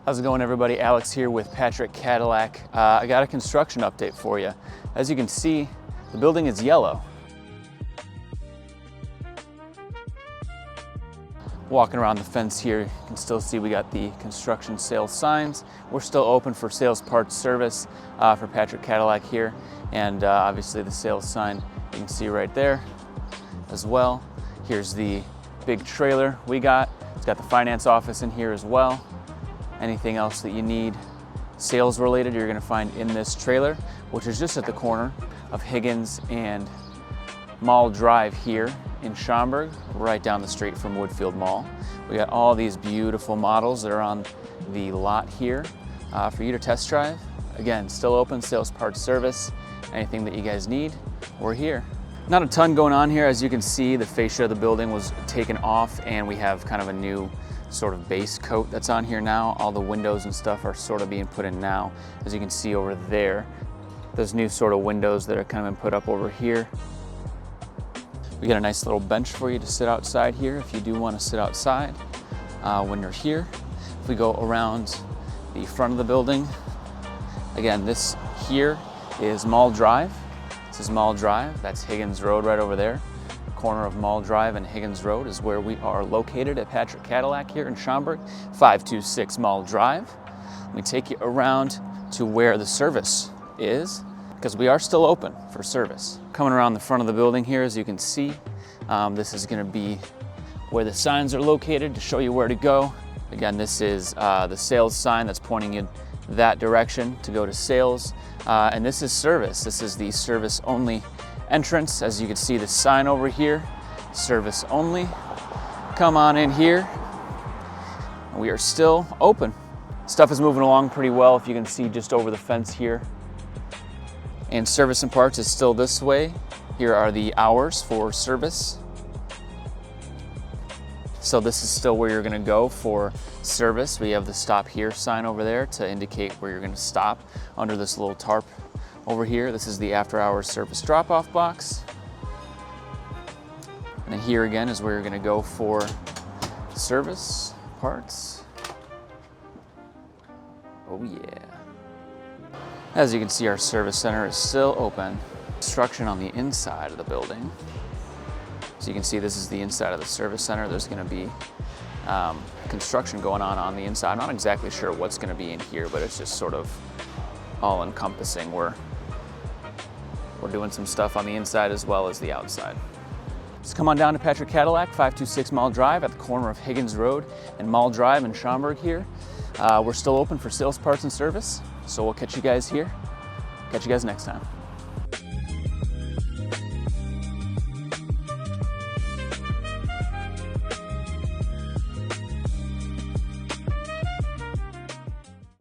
How's it going, everybody? Alex here with Patrick Cadillac. I got a construction update for you. As you can see, the building is yellow. Walking around the fence here, you can still see we got the construction sales signs. We're still open for sales parts service for Patrick Cadillac here. And obviously the sales sign you can see right there as well. Here's the big trailer we got. It's got the finance office in here as well. Anything else that you need sales related, you're gonna find in this trailer, which is just at the corner of Higgins and Mall Drive here in Schaumburg, right down the street from Woodfield Mall. We got all these beautiful models that are on the lot here for you to test drive. Again, still open, sales parts service. Anything that you guys need, we're here. Not a ton going on here. As you can see, the fascia of the building was taken off and we have kind of a new sort of base coat that's on here now. All the windows and stuff are sort of being put in now. As you can see over there, those new sort of windows that are kind of been put up over here. We got a nice little bench for you to sit outside here if you do want to sit outside when you're here. If we go around the front of the building, again, this here is Mall Drive. This is Mall Drive. That's Higgins Road right over there. Corner of Mall Drive and Higgins Road is where we are located at Patrick Cadillac here in Schaumburg, 526 Mall Drive. Let me take you around to where the service is, because we are still open for service. Coming around the front of the building here, as you can see, this is going to be where the signs are located to show you where to go. Again, this is the sales sign that's pointing in that direction to go to sales, and this is service. This is the service only entrance. As you can see, the sign over here, service only. Come on in here. We are still open. Stuff is moving along pretty well, if you can see just over the fence here. And service and parts is still this way. Here are the hours for service. So this is still where you're gonna go for service. We have the stop here sign over there to indicate where you're gonna stop under this little tarp over here. This is the after hours service drop-off box. And then here again is where you're gonna go for service, parts. Oh yeah. As you can see, our service center is still open. Construction on the inside of the building. So you can see this is the inside of the service center. There's gonna be construction going on the inside. I'm not exactly sure what's gonna be in here, but it's just sort of all encompassing. We're doing some stuff on the inside as well as the outside. Just come on down to Patrick Cadillac, 526 Mall Drive at the corner of Higgins Road and Mall Drive in Schaumburg here. We're still open for sales, parts, and service. So we'll catch you guys here. Catch you guys next time.